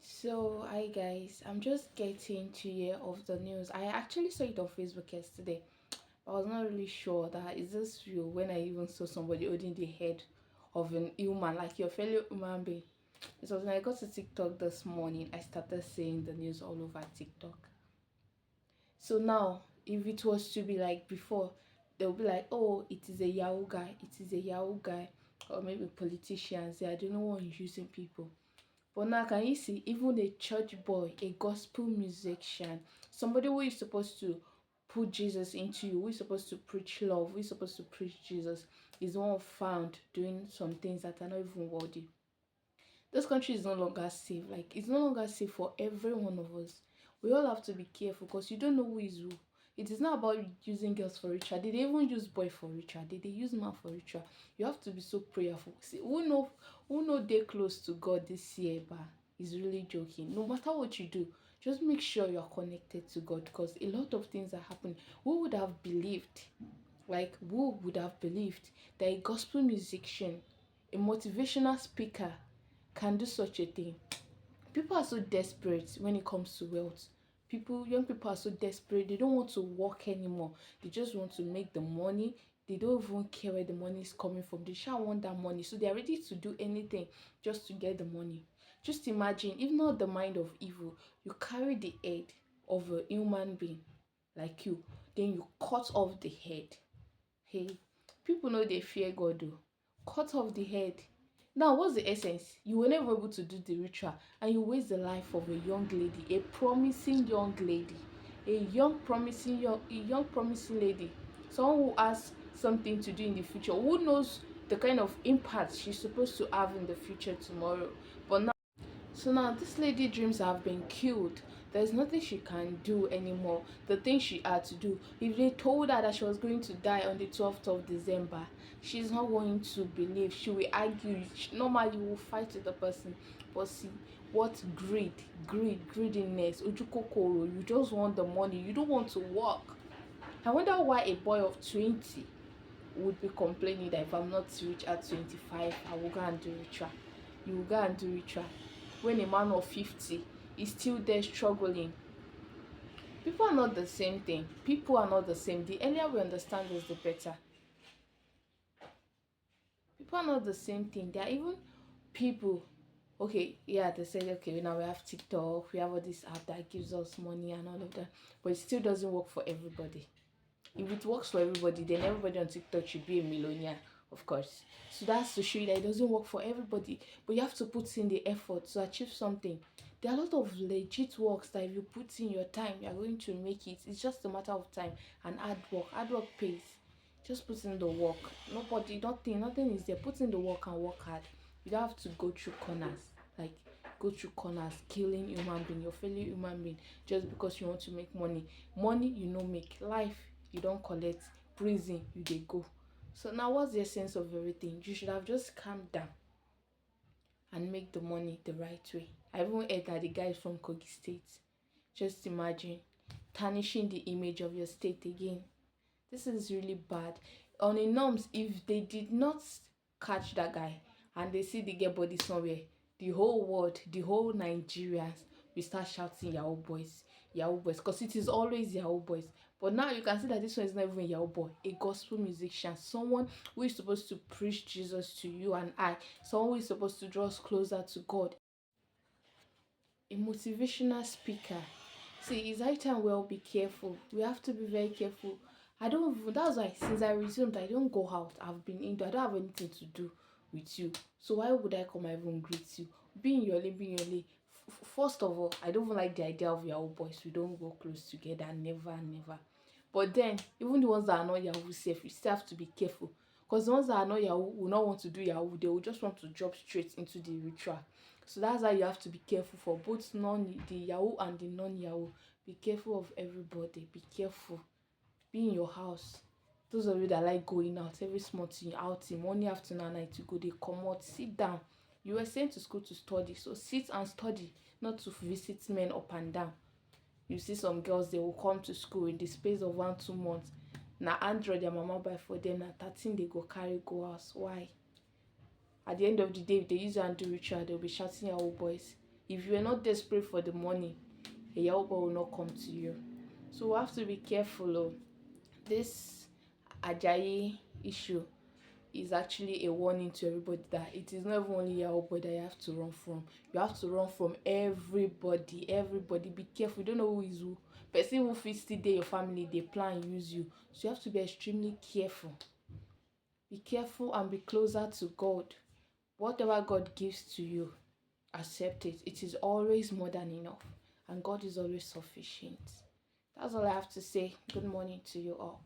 So, hi guys, I'm just getting to hear of the news. I actually saw it on Facebook yesterday. I was not really sure that is this real when I even saw somebody holding the head of an human, like your fellow human being. It was when I got to TikTok this morning, I started seeing the news all over TikTok. So now, if it was to be like before, they'll be like, oh, it is a Yahoo guy, it is a Yahoo guy, or maybe politicians. I don't know what using people. But now, can you see, even a church boy, a gospel musician, somebody who is supposed to put Jesus into you, who is supposed to preach love, who is supposed to preach Jesus, is one found doing some things that are not even worthy. This country is no longer safe. Like, it's no longer safe for every one of us. We all have to be careful because you don't know who is who. It is not about using girls for ritual. Did they even use boy for ritual? Did they use man for ritual? You have to be so prayerful. See, who know they close to God this year, but is really joking. No matter what you do, just make sure you are connected to God because a lot of things are happening. Who would have believed? Like, who would have believed that a gospel musician, a motivational speaker, can do such a thing? People are so desperate when it comes to wealth. Young people are so desperate. They don't want to work anymore. They just want to make the money. They don't even care where the money is coming from. They shall want that money. So they are ready to do anything just to get the money. Just imagine, if not the mind of evil, you carry the head of a human being like you, then you cut off the head. Hey, people know they fear God though. Cut off the head. Now, what's the essence? You were never able to do the ritual and you waste the life of a young lady, a promising young lady, a young promising lady, someone who has something to do in the future, who knows the kind of impact she's supposed to have in the future tomorrow. But now, so now this lady dreams have been killed. There's nothing she can do anymore. The thing she had to do, if they told her that she was going to die on the 12th of December, she's not going to believe. She will argue. Normally, will fight with the person. But see, what greediness, ojukokoro. You just want the money. You don't want to work. I wonder why a boy of 20 would be complaining that if I'm not rich at 25, I will go and do ritual. You will go and do ritual. When a man of 50 is still there struggling. People are not the same thing. People are not the same. The earlier we understand this, the better. People are not the same thing. There are even people, okay, yeah, they said, okay, now we have TikTok, we have all this app that gives us money and all of that, but it still doesn't work for everybody. If it works for everybody, then everybody on TikTok should be a millionaire, of course. So that's to show you that it doesn't work for everybody, but you have to put in the effort to achieve something. There are a lot of legit works that if you put in your time, you are going to make it. It's just a matter of time and hard work. Hard work pays. Just put in the work. Nothing is there. Put in the work and work hard. You don't have to go through corners. Like, go through corners, killing human being, your fellow human being, just because you want to make money. Money you know make. Life you don't collect. Prison you dey go. So now what's the essence of everything? You should have just calmed down and make the money the right way. I even heard that the guy is from Kogi State. Just imagine tarnishing the image of your state again. This is really bad. On a norms, if they did not catch that guy and they see the get body somewhere, the whole world, the whole Nigerians will start shouting Yahoo boys, because it is always Yahoo boys. But now you can see that this one is not even a Yahoo boy, a gospel musician, someone who is supposed to preach Jesus to you and I, someone who is supposed to draw us closer to God, a motivational speaker. See, it's high time we all be careful. We have to be very careful. I don't even, that's why since I resumed, I don't go out. I've been indoor. I don't have anything to do with you. So why would I come and even greet you? Be in your lane, be in your lane. First of all, I don't even like the idea of Yahoo boys. We don't go close together. Never, never. But then, even the ones that are not Yahoo safe, you still have to be careful. Because the ones that are not Yahoo will not want to do Yahoo. They will just want to drop straight into the ritual. So that's why you have to be careful for both the Yahoo and the non-Yahoo. Be careful of everybody. Be careful. Be in your house. Those of you that like going out every small thing, outing, morning, afternoon, and night, you go, they come out, sit down. You were sent to school to study, so sit and study, not to visit men up and down. You see some girls, they will come to school in the space of 1-2 months. Now Android their mama buy for them, now 13 they go carry go house. Why? At the end of the day, if they use and do ritual, they'll be shouting Yahoo boys. If you are not desperate for the money, a Yahoo boy will not come to you. So we have to be careful. Oh. This Ajayi issue is actually a warning to everybody that it is not even only Yahoo boy that you have to run from. You have to run from everybody. Everybody, be careful. You don't know who is who. Person who fit still dey your family, they plan use you. So you have to be extremely careful. Be careful and be closer to God. Whatever God gives to you, accept it. It is always more than enough. And God is always sufficient. That's all I have to say. Good morning to you all.